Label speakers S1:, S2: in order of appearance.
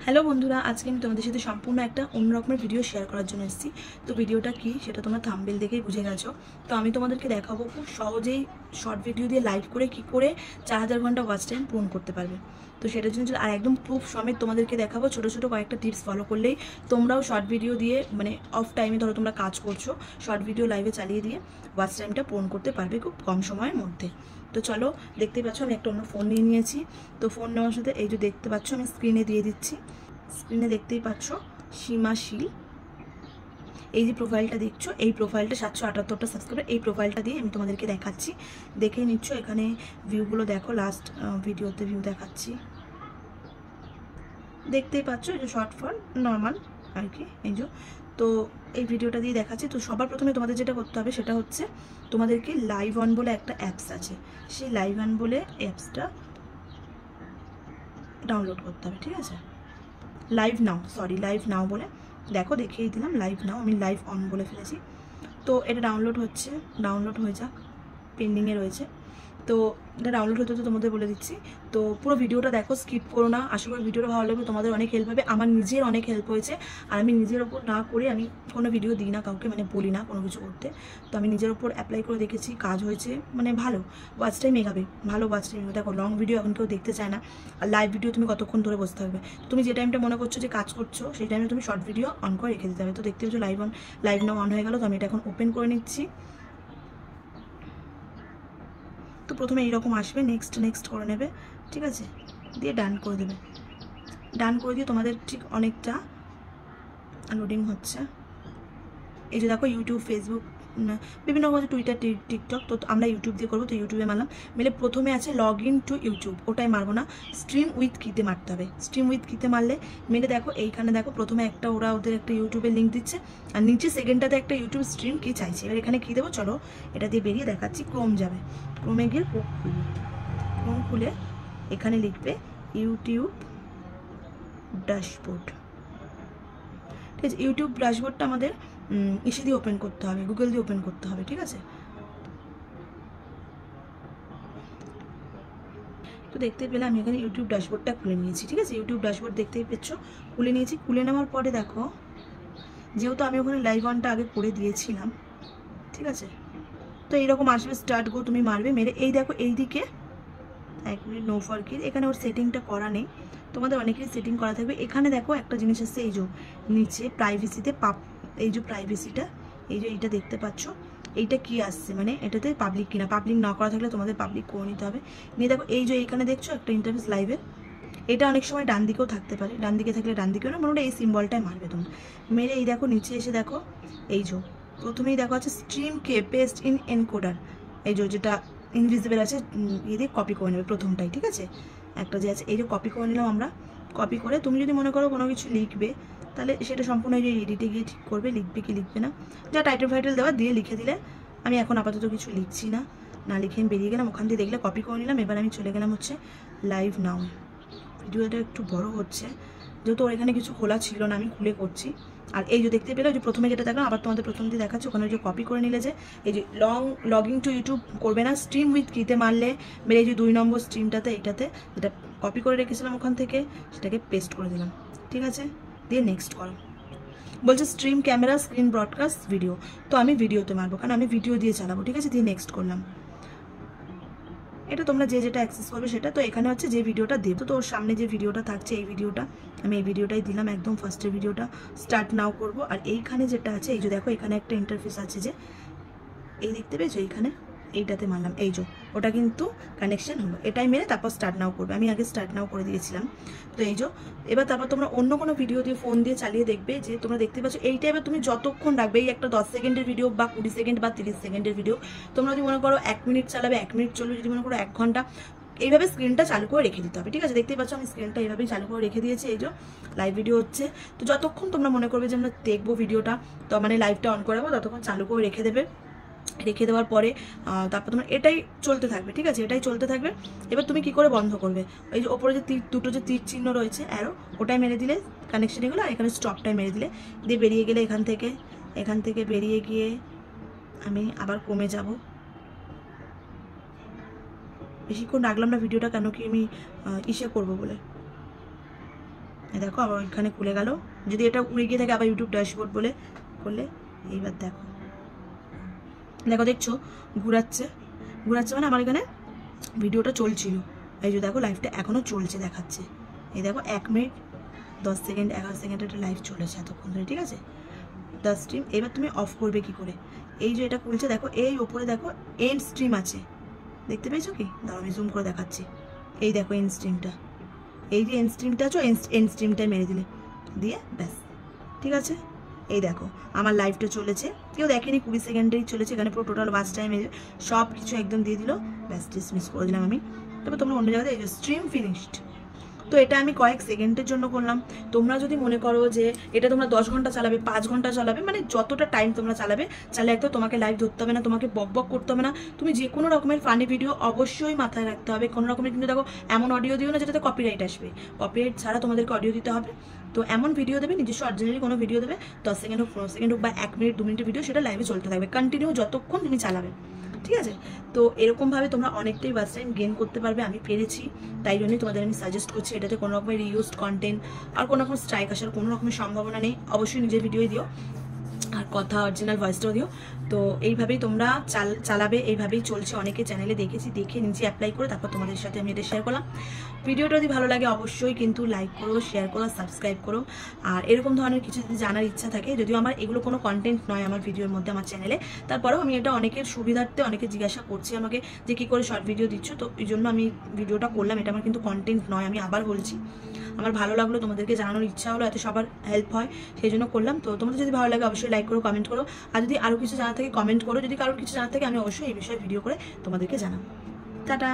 S1: Hello বন্ধুরা, আজকে আমি তোমাদের সাথে সম্পূর্ণ একটা অন্যরকমের ভিডিও শেয়ার করার জন্য এসেছি। তো ভিডিওটা কি সেটা তোমরা থাম্বনেল দেখেই বুঝে গেছো। তো আমি তোমাদেরকে দেখাবো খুব সহজেই শর্ট ভিডিও দিয়ে লাইভ করে কি করে 4000 ঘন্টা ওয়াচ টাইম পূরণ করতে পারবে। তো সেটার জন্য আর একদম প্রুফ সমেত তোমাদেরকে দেখাবো। ছোটো ছোটো কয়েকটা টিপস ফলো করলেই তোমরাও শর্ট ভিডিও দিয়ে মানে অফ টাইমে ধরো তোমরা কাজ করছো, শর্ট ভিডিও লাইভে চালিয়ে দিয়ে ওয়াচ টাইমটা পূরণ করতে পারবে খুব কম সময়ের মধ্যে। তো চলো, দেখতে পাচ্ছ আমি একটা অন্য ফোন নিয়ে নিয়েছি। তো ফোন নেওয়ার সাথে এই যে দেখতে পাচ্ছ আমি স্ক্রিনে দিয়ে দিচ্ছি। স্ক্রিনে দেখতেই পাচ্ছ সীমাশীল, এই যে প্রোফাইলটা দেখছো, এই প্রোফাইলটা 778টা সাবস্ক্রাইবার। এই প্রোফাইলটা দিয়ে আমি তোমাদেরকে দেখাচ্ছি, দেখে নিচ্ছ। এখানে ভিউগুলো দেখো, লাস্ট ভিডিওতে ভিউ দেখাচ্ছি, দেখতেই পাচ্ছ। এই যে শর্ট ফর নর্মাল আর কি, এই যে। তো এই ভিডিওটা দিয়ে দেখাচ্ছি। তো সবার প্রথমে তোমাদের যেটা করতে হবে সেটা হচ্ছে তোমাদেরকে লাইভ অন বলে একটা অ্যাপস আছে, সেই লাইভ অন বলে অ্যাপসটা ডাউনলোড করতে হবে, ঠিক আছে। লাইভ নাও বলে দেখো, দেখিয়ে দিলাম লাইভ নাও, আমি লাইভ অন বলে ফেলেছি। তো এটা ডাউনলোড হচ্ছে, ডাউনলোড হয়ে যাক, পেন্ডিংয়ে রয়েছে। তো এটা ডাউনলোড হতে তোমাদের বলে দিচ্ছি। তো পুরো ভিডিওটা দেখো, স্কিপ করো না। আশা করি ভিডিওটা ভালো লাগবে, তোমাদের অনেক হেল্প হবে। আমার নিজের অনেক হেল্প হয়েছে। আর আমি নিজের ওপর না করে আমি কোনো ভিডিও দিই না কাউকে, মানে বলি না কোনো কিছু করতে। তো আমি নিজের ওপর অ্যাপ্লাই করে দেখেছি, কাজ হয়েছে, মানে ভালো ওয়াচ টাইম এগাবে, ভালো ওয়াচ টাইম। দেখো লং ভিডিও এখন কেউ দেখতে চায় না, আর লাইভ ভিডিও তুমি কতক্ষণ ধরে বসে থাকবে। তুমি যে টাইমটা মনে করছো যে কাজ করছো, সেই টাইমে তুমি শর্ট ভিডিও অন করে রেখে দিতে হবে। তো দেখতে পাচ্ছ লাইভ নাও অন হয়ে গেল। তো আমি এটা এখন ওপেন করে নিচ্ছি। তো প্রথমে এইরকম আসবে, নেক্সট করে নেবে, ঠিক আছে, দিয়ে ডান করে দেবে। ডান করে দিয়ে তোমাদের ঠিক অনেকটা লোডিং হচ্ছে। এই যে দেখো ইউটিউব, ফেসবুক, বিভিন্ন রকম, টুইটার, টিকটক। তো আমরা ইউটিউব দিয়ে করবো, তো ইউটিউবে মারলাম। মেলে প্রথমে আছে লগ ইন টু ইউটিউব, ওটাই মারবো না, স্ট্রিম উইথ কিতে মারতে হবে। স্ট্রিম উইথ কিতে মারলে মেলে দেখো এইখানে দেখো প্রথমে একটা ওদের একটা ইউটিউবের লিঙ্ক দিচ্ছে, আর নিচে সেকেন্ডটাতে একটা ইউটিউব স্ট্রিম কি চাইছে। এবার এখানে কী দেবো, চলো এটা দিয়ে বেরিয়ে দেখাচ্ছি। ক্রোম যাবে, ক্রোমে গিয়ে ক্রোম খুলে এখানে লিখবে ইউটিউব ড্যাশবোর্ড, ঠিক আছে। ইউটিউব ড্যাশবোর্ডটা আমাদের ইসে দিয়ে ওপেন করতে হবে, গুগল দিয়ে ওপেন করতে হবে, ঠিক আছে। তো দেখতে পেলে আমি এখানে ইউটিউব ড্যাশবোর্ডটা খুলে নিয়েছি, ঠিক আছে। ইউটিউব ড্যাশবোর্ড দেখতেই পেয়েছ, খুলে নিয়েছি। খুলে নেওয়ার পরে দেখো, যেহেতু আমি ওখানে লাইভ অনটা আগে করে দিয়েছিলাম, ঠিক আছে। তো এইরকম আসবে, স্টার্ট গো তুমি মারবে, মেরে এই দেখো এইদিকে 1 মিনিট নো ফরকির, এখানে ওর সেটিংটা করা নেই, তোমাদের অনেকেরই সেটিং করা থাকবে। এখানে দেখো একটা জিনিস আসছে, এই যে নিচে প্রাইভেসিতে এই যে প্রাইভেসিটা, এই যে এইটা দেখতে পাচ্ছ, এইটা কি আসছে, মানে এটাতে পাবলিক কিনা। পাবলিক না করা থাকলে তোমাদের পাবলিক করে নিতে হবে। নিয়ে দেখো এই যে এইখানে দেখছো একটা ইন্টারফেস লাইভের, এটা অনেক সময় ডান দিকেও থাকতে পারে, ডান দিকে থাকলে ডান দিকেও না, মোটামুটি এই সিম্বলটাই মারবে তুমি। মেরে এই দেখো নিচে এসে দেখো, এই যে প্রথমেই দেখো আছে stream key paste in encoder, এই যে যেটা ইনভিজিবল আছে, ইয়ে দিয়ে কপি করে নেবে প্রথমটাই, ঠিক আছে। একটা যে আছে এই যে কপি করে নিলাম আমরা। কপি করে তুমি যদি মনে করো কোনো কিছু লিখবে, তাহলে সেটা সম্পূর্ণ এই যে এডিটে গিয়ে ঠিক করবে, লিখবে কি লিখবে না, যা টাইটেল ফাইটেল দেওয়া দিয়ে লিখে দিলে। আমি এখন আপাতত কিছু লিখছি না, না লিখে আমি বেরিয়ে গেলাম ওখান দিয়ে, দেখলে কপি করে নিলাম। এবার আমি চলে গেলাম হচ্ছে লাইভ নাও। ভিডিওটা একটু বড় হচ্ছে, যেহেতু ওর এখানে কিছু খোলা ছিল না, আমি খুলে করছি। আর এই যে দেখতে পেলে, যে প্রথমে যেটা দেখলাম, আবার তোমাদের প্রথম দিয়ে দেখাচ্ছে, ওখানে যে কপি করে নিলে, যে এই যে লগিং টু ইউটিউব করবে না, স্ট্রিম উইথ কিতে মারলে মেরে এই যে 2 নম্বর স্ট্রিমটাতে, এইটাতে যেটা কপি করে রেখেছিলাম ওখান থেকে, সেটাকে পেস্ট করে দিলাম, ঠিক আছে। দিয়ে নেক্সট করো, বলছে stream camera screen broadcast video. তো আমি ভিডিওতে মারবো, কারণ আমি ভিডিও দিয়ে চালাবো, ঠিক আছে। দিয়ে নেক্সট করলাম। এটা তোমরা যে যেটা অ্যাক্সেস করবে সেটা। তো এখানে হচ্ছে যে ভিডিওটা দেবো, তো ওর সামনে যে ভিডিওটা থাকছে, এই ভিডিওটা আমি এই ভিডিওটাই দিলাম, একদম ফার্স্টের ভিডিওটা স্টার্ট নাও করব। আর এইখানে যেটা আছে, এই যে দেখো এখানে একটা ইন্টারফেস আছে, যে এই দেখতে পেয়েছো, এইখানে এইটাতে মারলাম, এই যে ওটা কিন্তু কানেকশন হলো, এটাই মেরে তারপর স্টার্ট নাও করবে। আমি আগে স্টার্ট নাও করে দিয়েছিলাম। তো এই যে এবার তারপর তোমরা অন্য কোনো ভিডিও দিয়ে ফোন দিয়ে চালিয়ে দেখবে, যে তোমরা দেখতে পাচ্ছ এইটা। এবার তুমি যতক্ষণ রাখবে, এই একটা 10 সেকেন্ডের ভিডিও বা 20 সেকেন্ড বা 30 সেকেন্ডের ভিডিও, তোমরা যদি মনে করো 1 মিনিট চালাবে, 1 মিনিট চলবে, যদি মনে করো 1 ঘন্টা, এইভাবে স্ক্রিনটা চালু করে রেখে দিতে হবে, ঠিক আছে। দেখতেই পাচ্ছ আমি স্ক্রিনটা এইভাবেই চালু করে রেখে দিয়েছি, এই যে লাইভ ভিডিও হচ্ছে। তো যতক্ষণ তোমরা মনে করবে যে আমরা দেখবো ভিডিওটা, তো মানে লাইভটা অন করাবো, ততক্ষণ চালু করে রেখে দেবে। রেখে দেওয়ার পরে তারপর তোমার এটাই চলতে থাকবে, ঠিক আছে, এটাই চলতে থাকবে। এবার তুমি কি করে বন্ধ করবে, এই যে ওপরে যে দুটো যে তীর চিহ্ন রয়েছে, অ্যারো, ওটাই মেরে দিলে কানেকশন এগুলো, আর এখানে স্টপটাই মেরে দিলে, দিয়ে বেরিয়ে গেলে এখান থেকে বেরিয়ে গিয়ে আমি আবার কমে যাব। বেশিক্ষণ রাখলাম না ভিডিওটা, কেন কি আমি ইসে করবো বলে, দেখো আবার ওইখানে খুলে গেল। যদি এটা উড়ে গিয়ে থাকে আবার ইউটিউব ড্যাশবোর্ড বলে করলে, এইবার দেখো দেখো দেখছো ঘুরাচ্ছে মানে আমার এখানে ভিডিওটা চলছিল। এই যে দেখো লাইভটা এখনও চলছে দেখাচ্ছে। এই দেখো 1 মিনিট 10 সেকেন্ড 11 সেকেন্ড একটা লাইভ চলেছে এতক্ষণ ধরে, ঠিক আছে। দ্য স্ট্রিম এবার তুমি অফ করবে কি করে? এই যে এটা খুলছে দেখো, এই ওপরে দেখো এন্ড স্ট্রিম আছে, দেখতে পেয়েছো কি? দাঁড়াও আমি জুম করে দেখাচ্ছি। এই দেখো এন্ড স্ট্রিমটা, এই যে এন্ড স্ট্রিমটা আছে এন্ড স্ট্রিমটা মেরে দিলে দিয়ে ব্যাস, ঠিক আছে। এই দেখো আমার লাইভটা চলেছে, কেউ দেখেনি, 20 সেকেন্ডেই চলেছে। এখানে পুরো টোটাল ওয়াচ টাইম সব কিছু একদম দিয়ে দিল, ব্যাস ডিসমিস করে দিলাম আমি। তবে তোমরা অন্য জায়গাতে এই যে স্ট্রিম ফিনিশড। তো এটা আমি কয়েক সেকেন্ডের জন্য করলাম। তোমরা যদি মনে করো যে এটা তোমরা 10 ঘন্টা চালাবে, 5 ঘন্টা চালাবে, মানে যতটা টাইম তোমরা চালাবে, চাইলে একদম তোমাকে লাইভ ধরতে হবে না, তোমাকে বক বক করতে হবে না। তুমি যে কোনো রকমের ফানি ভিডিও অবশ্যই মাথায় রাখতে হবে। কোনো রকমের কিন্তু দেখো এমন অডিও দিও না যেটাতে কপিরাইট আসবে, কপিরাইট ছাড়া তোমাদেরকে অডিও দিতে হবে। তো এমন ভিডিও দেবে, নিজস্ব অরিজিনালি কোনো ভিডিও দেবে, 10 সেকেন্ড হোক 15 সেকেন্ড হোক বা 1 মিনিট 2 মিনিটের ভিডিও, সেটা লাইভে চলতে থাকবে কন্টিনিউ যতক্ষণ তুমি চালাবে, ঠিক আছে। তো এরকমভাবে তোমরা অনেকটাই ওয়াচ টাইম গেইন করতে পারবে। আমি পেরেছি, তাই জন্যই তোমাদের আমি সাজেস্ট করছি। এটাতে কোনো রকমের রিউজড কন্টেন্ট আর কোনো রকম স্ট্রাইক আসার কোনো রকমের সম্ভাবনা নেই। অবশ্যই নিজের ভিডিওই দিও আর কথা অরিজিনাল ভয়েসটাও দিও। তো এইভাবেই তোমরা চালাবে, এইভাবেই চলছে। অনেকে চ্যানেলে দেখেছি, দেখে নিজে অ্যাপ্লাই করে তারপর তোমাদের সাথে আমি এটা শেয়ার করলাম। ভিডিওটা যদি ভালো লাগে অবশ্যই কিন্তু লাইক করো, শেয়ার করো, সাবস্ক্রাইব করো। আর এরকম ধরনের কিছু যদি জানার ইচ্ছা থাকে, যদিও আমার এগুলো কোনো কন্টেন্ট নয় আমার ভিডিওর মধ্যে আমার চ্যানেলে, তারপরেও আমি এটা অনেকের সুবিধার্থে, অনেকে জিজ্ঞাসা করছে আমাকে যে কী করে শর্ট ভিডিও দিচ্ছ, তো এই জন্য আমি ভিডিওটা করলাম। এটা আমার কিন্তু কন্টেন্ট নয়, আমি আবার বলছি। আমার ভালো লাগলো, তোমাদেরকে জানানোর ইচ্ছা হলো, এতে সবার হেল্প হয়, সেই জন্য করলাম। তো তোমাদের যদি ভালো লাগে অবশ্যই লাইক করো, কমেন্ট করো। আর যদি আরও কিছু জানা থাকে কমেন্ট করো, যদি কারোর কিছু জানা থাকে আমি অবশ্যই এই বিষয়ে ভিডিও করে তোমাদেরকে জানাবো। টাটা।